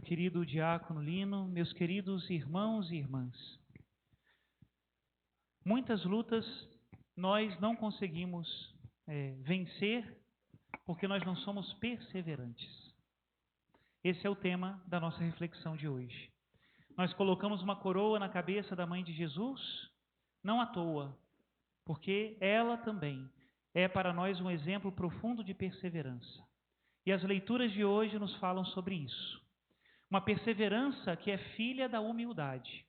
meu querido diácono Lino, meus queridos irmãos e irmãs. Muitas lutas nós não conseguimos vencer porque nós não somos perseverantes. Esse é o tema da nossa reflexão de hoje. Nós colocamos uma coroa na cabeça da mãe de Jesus, não à toa, porque ela também é para nós um exemplo profundo de perseverança. E as leituras de hoje nos falam sobre isso. Uma perseverança que é filha da humildade.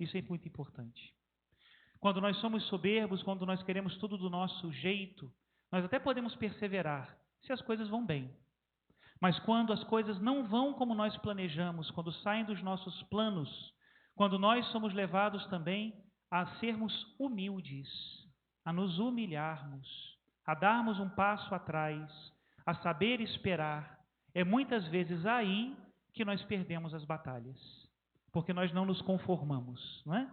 Isso é muito importante. Quando nós somos soberbos, quando nós queremos tudo do nosso jeito, nós até podemos perseverar, se as coisas vão bem. Mas quando as coisas não vão como nós planejamos, quando saem dos nossos planos, quando nós somos levados também a sermos humildes, a nos humilharmos, a darmos um passo atrás, a saber esperar, é muitas vezes aí que nós perdemos as batalhas, porque nós não nos conformamos, não é?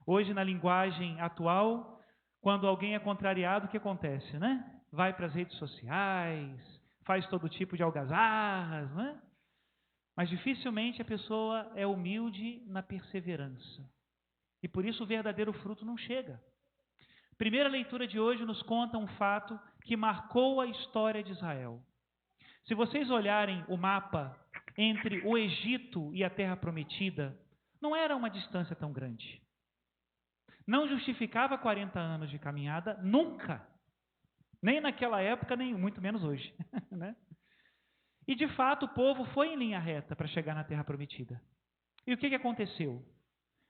Hoje, na linguagem atual, quando alguém é contrariado, o que acontece, né? Vai para as redes sociais, faz todo tipo de algazarras, né? Mas dificilmente a pessoa é humilde na perseverança. E por isso o verdadeiro fruto não chega. A primeira leitura de hoje nos conta um fato que marcou a história de Israel. Se vocês olharem o mapa entre o Egito e a Terra Prometida, não era uma distância tão grande. Não justificava 40 anos de caminhada, nunca. Nem naquela época, nem muito menos hoje. Né? E de fato o povo foi em linha reta para chegar na Terra Prometida. E o que aconteceu?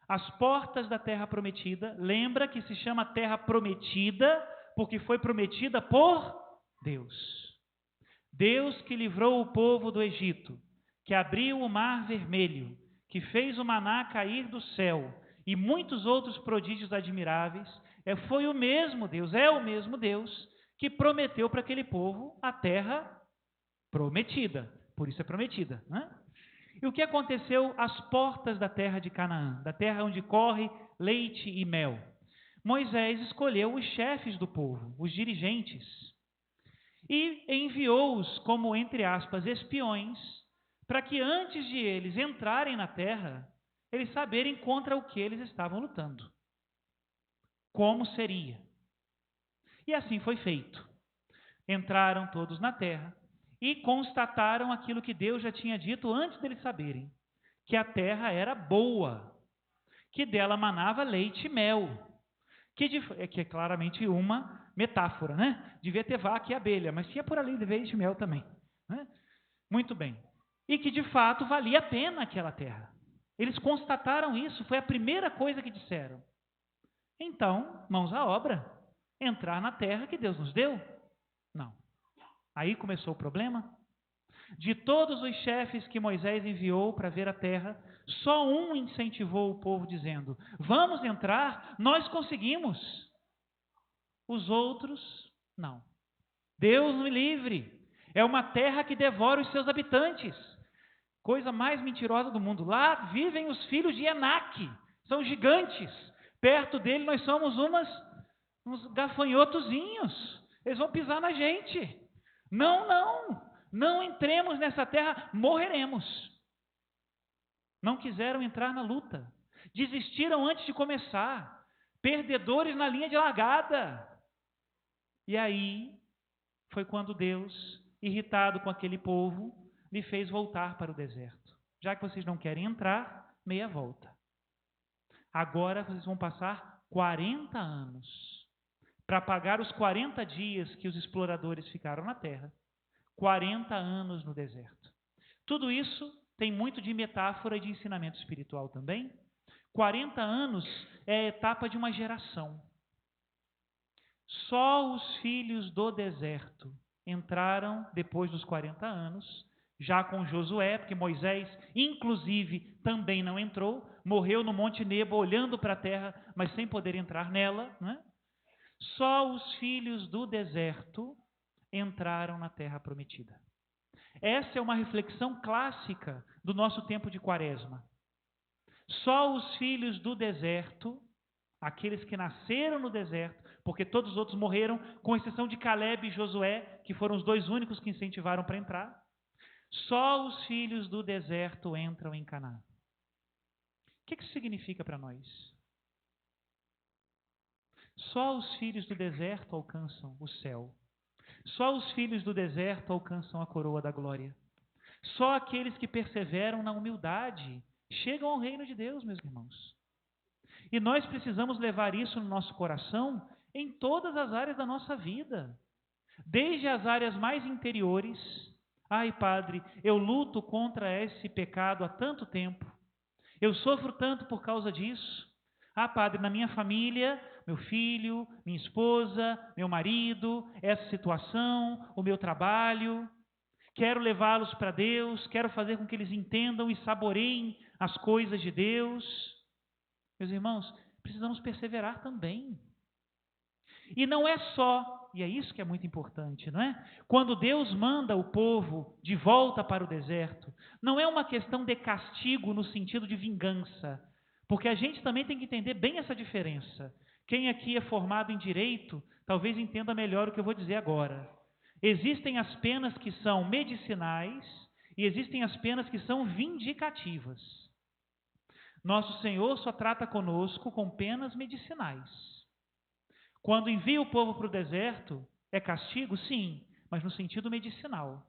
As portas da Terra Prometida, lembra que se chama Terra Prometida porque foi prometida por Deus. Deus que livrou o povo do Egito, que abriu o Mar Vermelho, que fez o maná cair do céu e muitos outros prodígios admiráveis, foi o mesmo Deus, é o mesmo Deus que prometeu para aquele povo a Terra Prometida. Por isso é prometida, né? E o que aconteceu às portas da terra de Canaã, da terra onde corre leite e mel? Moisés escolheu os chefes do povo, os dirigentes, e enviou-os como, entre aspas, espiões, para que antes de eles entrarem na terra, eles saberem contra o que eles estavam lutando. Como seria? E assim foi feito. Entraram todos na terra e constataram aquilo que Deus já tinha dito antes deles saberem, que a terra era boa, que dela manava leite e mel, que é claramente uma metáfora, né? Devia ter vaca e abelha, mas tinha por ali leite e mel também, né? Muito bem. E que de fato valia a pena aquela terra. Eles constataram isso, foi a primeira coisa que disseram. Então, mãos à obra, entrar na terra que Deus nos deu? Não. Aí começou o problema. De todos os chefes que Moisés enviou para ver a terra, só um incentivou o povo dizendo: vamos entrar, nós conseguimos. Os outros, não. Deus me livre, é uma terra que devora os seus habitantes. Coisa mais mentirosa do mundo. Lá vivem os filhos de Enaque, são gigantes. Perto dele nós somos uns gafanhotozinhos. Eles vão pisar na gente. Não entremos nessa terra, morreremos. Não quiseram entrar na luta. Desistiram antes de começar. Perdedores na linha de largada. E aí foi quando Deus, irritado com aquele povo, lhe fez voltar para o deserto. Já que vocês não querem entrar, meia volta. Agora vocês vão passar 40 anos para pagar os 40 dias que os exploradores ficaram na terra. 40 anos no deserto. Tudo isso tem muito de metáfora e de ensinamento espiritual também. 40 anos é a etapa de uma geração. Só os filhos do deserto entraram depois dos 40 anos, já com Josué, porque Moisés, inclusive, também não entrou, morreu no Monte Nebo olhando para a terra, mas sem poder entrar nela, né? Só os filhos do deserto entraram na terra prometida. Essa é uma reflexão clássica do nosso tempo de Quaresma. Só os filhos do deserto, aqueles que nasceram no deserto, porque todos os outros morreram, com exceção de Caleb e Josué, que foram os dois únicos que incentivaram para entrar. Só os filhos do deserto entram em Canaã. O que isso significa para nós? Só os filhos do deserto alcançam o céu. Só os filhos do deserto alcançam a coroa da glória. Só aqueles que perseveram na humildade chegam ao reino de Deus, meus irmãos. E nós precisamos levar isso no nosso coração em todas as áreas da nossa vida. Desde as áreas mais interiores. Ai, Padre, eu luto contra esse pecado há tanto tempo. Eu sofro tanto por causa disso. Ah, Padre, na minha família, meu filho, minha esposa, meu marido, essa situação, o meu trabalho. Quero levá-los para Deus, quero fazer com que eles entendam e saboreiem as coisas de Deus. Meus irmãos, precisamos perseverar também. E não é só, e é isso que é muito importante, não é? Quando Deus manda o povo de volta para o deserto, não é uma questão de castigo no sentido de vingança, porque a gente também tem que entender bem essa diferença. Quem aqui é formado em direito, talvez entenda melhor o que eu vou dizer agora. Existem as penas que são medicinais e existem as penas que são vindicativas. Nosso Senhor só trata conosco com penas medicinais. Quando envia o povo para o deserto, é castigo? Sim, mas no sentido medicinal.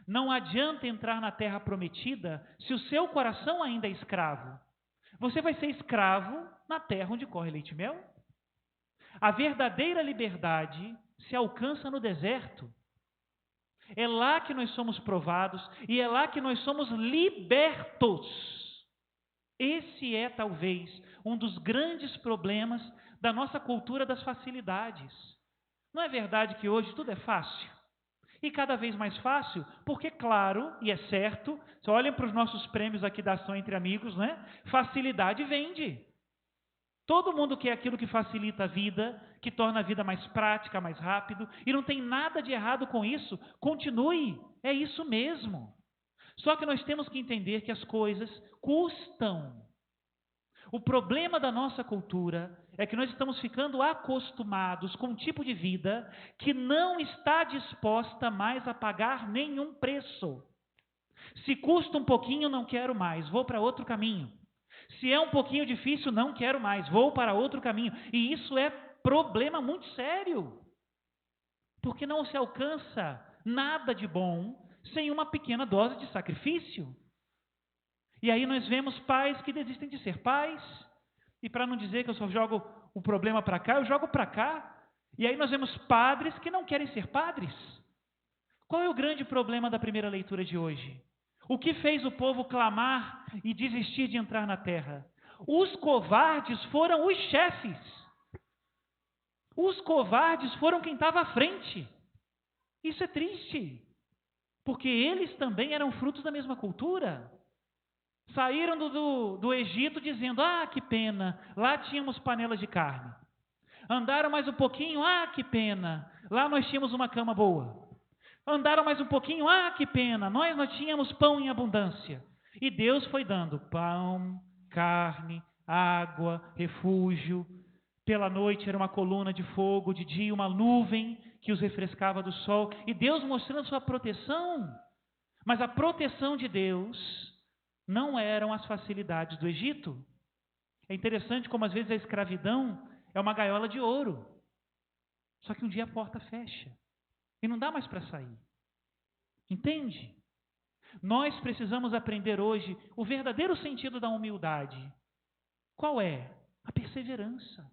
Não adianta entrar na terra prometida se o seu coração ainda é escravo. Você vai ser escravo na terra onde corre leite e mel. A verdadeira liberdade se alcança no deserto. É lá que nós somos provados e é lá que nós somos libertos. Esse é talvez um dos grandes problemas da nossa cultura das facilidades. Não é verdade que hoje tudo é fácil? E cada vez mais fácil, porque claro, e é certo, se olhem para os nossos prêmios aqui da ação entre amigos, né? Facilidade vende. Todo mundo quer aquilo que facilita a vida, que torna a vida mais prática, mais rápido, e não tem nada de errado com isso. Continue, é isso mesmo. Só que nós temos que entender que as coisas custam. O problema da nossa cultura é que nós estamos ficando acostumados com um tipo de vida que não está disposta mais a pagar nenhum preço. Se custa um pouquinho, não quero mais, vou para outro caminho. Se é um pouquinho difícil, não quero mais, vou para outro caminho. E isso é problema muito sério. Porque não se alcança nada de bom sem uma pequena dose de sacrifício. E aí nós vemos pais que desistem de ser pais. E para não dizer que eu só jogo o problema para cá, eu jogo para cá. E aí nós vemos padres que não querem ser padres. Qual é o grande problema da primeira leitura de hoje? O que fez o povo clamar e desistir de entrar na terra? Os covardes foram os chefes. Os covardes foram quem estava à frente. Isso é triste, porque eles também eram frutos da mesma cultura. Saíram do Egito dizendo, ah, que pena, lá tínhamos panelas de carne. Andaram mais um pouquinho, ah, que pena, lá nós tínhamos uma cama boa. Andaram mais um pouquinho, ah, que pena, nós tínhamos pão em abundância. E Deus foi dando pão, carne, água, refúgio. Pela noite era uma coluna de fogo, de dia uma nuvem que os refrescava do sol. E Deus mostrando sua proteção. Mas a proteção de Deus não eram as facilidades do Egito. É interessante como às vezes a escravidão é uma gaiola de ouro. Só que um dia a porta fecha. E não dá mais para sair. Entende? Nós precisamos aprender hoje o verdadeiro sentido da humildade. Qual é? A perseverança.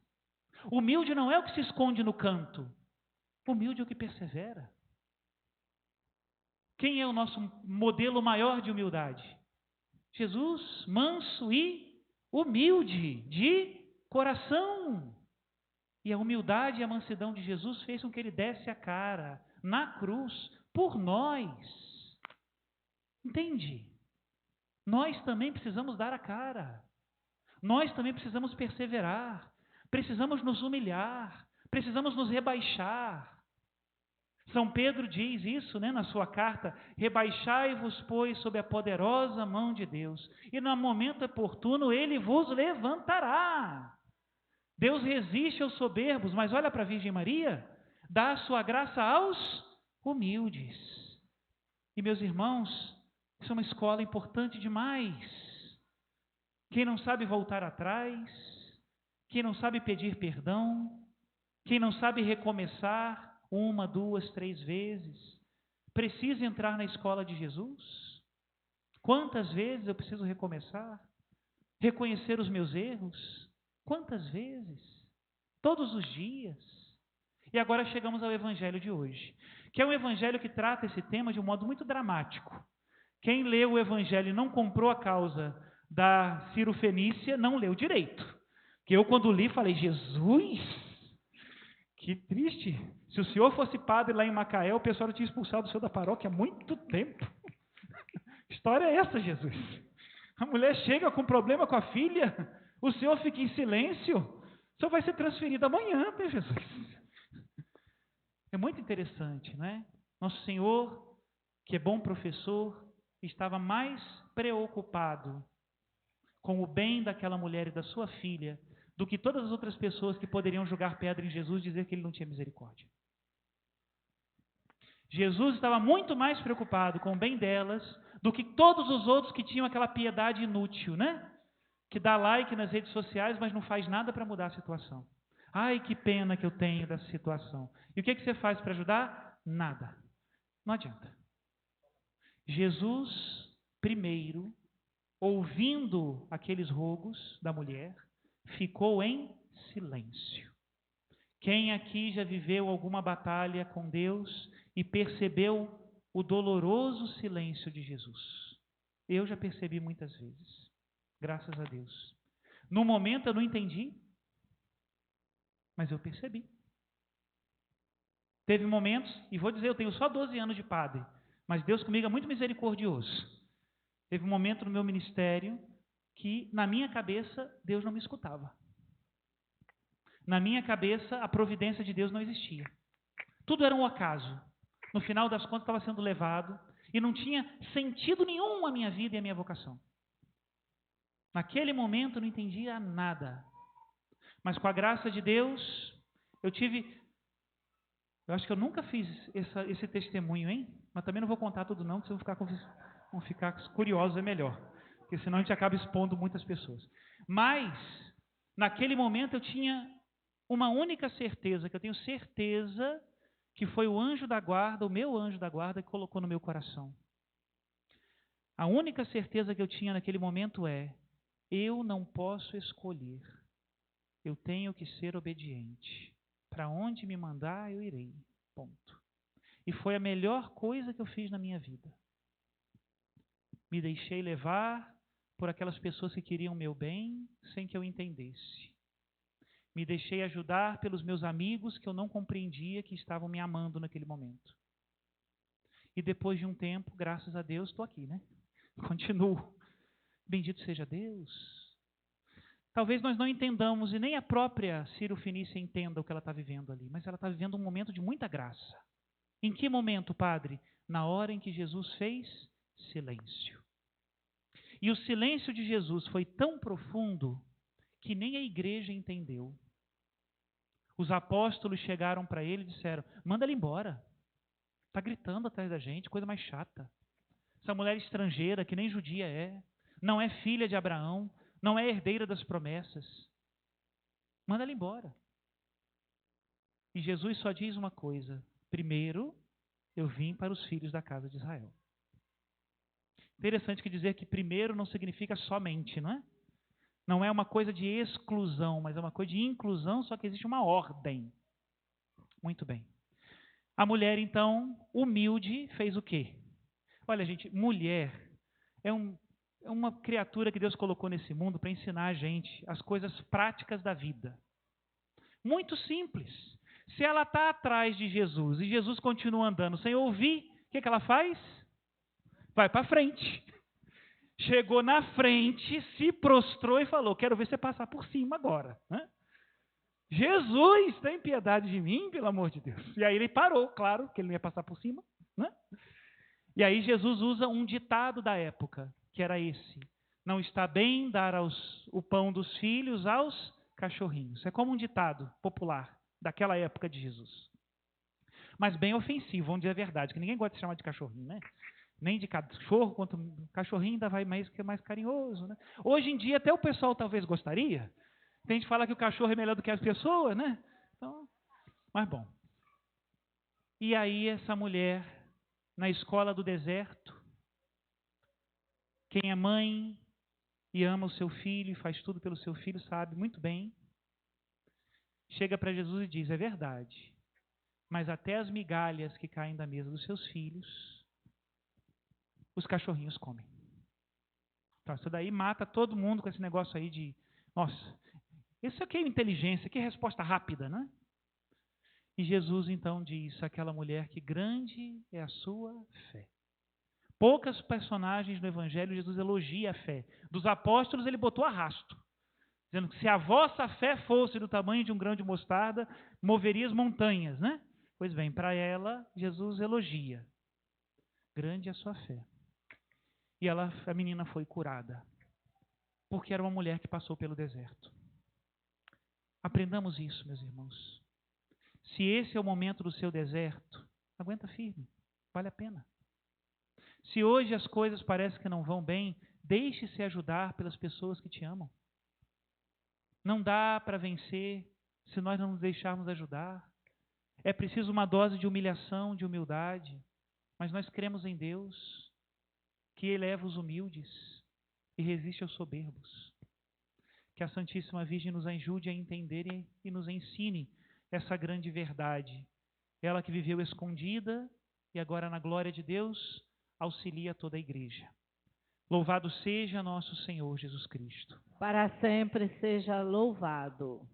Humilde não é o que se esconde no canto. Humilde é o que persevera. Quem é o nosso modelo maior de humildade? Jesus, manso e humilde, de coração. E a humildade e a mansidão de Jesus fez com que ele desse a cara na cruz por nós. Entende? Nós também precisamos dar a cara. Nós também precisamos perseverar. Precisamos nos humilhar. Precisamos nos rebaixar. São Pedro diz isso, né, na sua carta, rebaixai-vos, pois, sob a poderosa mão de Deus, e no momento oportuno ele vos levantará. Deus resiste aos soberbos, mas olha para a Virgem Maria, dá a sua graça aos humildes. E meus irmãos, Isso é uma escola importante demais. Quem não sabe voltar atrás, quem não sabe pedir perdão, quem não sabe recomeçar 1, 2, 3 vezes, precisa entrar na escola de Jesus? Quantas vezes eu preciso recomeçar? Reconhecer os meus erros? Quantas vezes? Todos os dias. E agora chegamos ao evangelho de hoje, que é um evangelho que trata esse tema de um modo muito dramático. Quem leu o evangelho e não comprou a causa da Cirofenícia, não leu direito. Que eu, quando li, falei, Jesus, que triste. Se o senhor fosse padre lá em Macaé, o pessoal tinha expulsado o senhor da paróquia há muito tempo. Que história é essa, Jesus? A mulher chega com problema com a filha, o senhor fica em silêncio, o senhor vai ser transferido amanhã, né, Jesus? É muito interessante, não é? Nosso Senhor, que é bom professor, estava mais preocupado com o bem daquela mulher e da sua filha do que todas as outras pessoas que poderiam jogar pedra em Jesus e dizer que ele não tinha misericórdia. Jesus estava muito mais preocupado com o bem delas do que todos os outros que tinham aquela piedade inútil, né? Que dá like nas redes sociais, mas não faz nada para mudar a situação. Ai, que pena que eu tenho dessa situação. E o que você faz para ajudar? Nada. Não adianta. Jesus, primeiro, ouvindo aqueles rogos da mulher, ficou em silêncio. Quem aqui já viveu alguma batalha com Deus e percebeu o doloroso silêncio de Jesus? Eu já percebi muitas vezes, graças a Deus. No momento eu não entendi, mas eu percebi. Teve momentos, e vou dizer, eu tenho só 12 anos de padre, mas Deus comigo é muito misericordioso. Teve um momento no meu ministério que, na minha cabeça, Deus não me escutava. Na minha cabeça, a providência de Deus não existia. Tudo era um acaso. No final das contas, estava sendo levado e não tinha sentido nenhum a minha vida e a minha vocação. Naquele momento, eu não entendia nada. Mas com a graça de Deus, eu acho que eu nunca fiz esse testemunho, hein? Mas também não vou contar tudo não, porque vão ficar curiosos, é melhor. Porque senão a gente acaba expondo muitas pessoas. Mas, naquele momento eu tinha uma única certeza, que eu tenho certeza que foi o anjo da guarda, o meu anjo da guarda, que colocou no meu coração. A única certeza que eu tinha naquele momento é: eu não posso escolher, eu tenho que ser obediente. Para onde me mandar, eu irei. Ponto. E foi a melhor coisa que eu fiz na minha vida. Me deixei levar por aquelas pessoas que queriam o meu bem, sem que eu entendesse. Me deixei ajudar pelos meus amigos que eu não compreendia, que estavam me amando naquele momento. E depois de um tempo, graças a Deus, estou aqui, né? Continuo. Bendito seja Deus. Talvez nós não entendamos, e nem a própria Cirofenícia entenda o que ela está vivendo ali, mas ela está vivendo um momento de muita graça. Em que momento, padre? Na hora em que Jesus fez silêncio. E o silêncio de Jesus foi tão profundo que nem a igreja entendeu. Os apóstolos chegaram para ele e disseram: manda ele embora. Está gritando atrás da gente, coisa mais chata. Essa mulher estrangeira, que nem judia é, não é filha de Abraão, não é herdeira das promessas. Manda ela embora. E Jesus só diz uma coisa: primeiro, eu vim para os filhos da casa de Israel. Interessante que dizer que primeiro não significa somente, não é? Não é uma coisa de exclusão, mas é uma coisa de inclusão, só que existe uma ordem. Muito bem. A mulher, então, humilde, fez o quê? Olha, gente, mulher é uma criatura que Deus colocou nesse mundo para ensinar a gente as coisas práticas da vida. Muito simples. Se ela está atrás de Jesus e Jesus continua andando sem ouvir, o que ela faz? Vai para frente. Chegou na frente, se prostrou e falou: quero ver você passar por cima agora. Né? Jesus, tem piedade de mim, pelo amor de Deus. E aí ele parou, claro, que ele não ia passar por cima. Né? E aí Jesus usa um ditado da época, que era esse: não está bem dar o pão dos filhos aos cachorrinhos. É como um ditado popular daquela época de Jesus. Mas bem ofensivo, vamos dizer a verdade, que ninguém gosta de se chamar de cachorrinho, né? Nem de cachorro, quanto cachorrinho ainda vai mais, que é mais carinhoso, né? Hoje em dia até o pessoal talvez gostaria. Tem gente que fala que o cachorro é melhor do que as pessoas, né? Então, mas bom. E aí essa mulher, na escola do deserto, quem é mãe e ama o seu filho e faz tudo pelo seu filho, sabe muito bem, chega para Jesus e diz, é verdade, mas até as migalhas que caem da mesa dos seus filhos, os cachorrinhos comem. Então, isso daí mata todo mundo com esse negócio aí de, nossa, isso aqui é inteligência, que resposta rápida, né? E Jesus então diz àquela mulher que grande é a sua fé. Poucas personagens no Evangelho Jesus elogia a fé. Dos apóstolos ele botou arrasto, dizendo que se a vossa fé fosse do tamanho de um grão de mostarda, moveria as montanhas, né? Pois bem, para ela Jesus elogia. Grande é a sua fé. E a menina foi curada, porque era uma mulher que passou pelo deserto. Aprendamos isso, meus irmãos. Se esse é o momento do seu deserto, aguenta firme, vale a pena. Se hoje as coisas parecem que não vão bem, deixe-se ajudar pelas pessoas que te amam. Não dá para vencer se nós não nos deixarmos ajudar. É preciso uma dose de humilhação, de humildade, mas nós cremos em Deus, que eleva os humildes e resiste aos soberbos. Que a Santíssima Virgem nos ajude a entender e nos ensine essa grande verdade. Ela que viveu escondida e agora na glória de Deus auxilia toda a igreja. Louvado seja nosso Senhor Jesus Cristo. Para sempre seja louvado.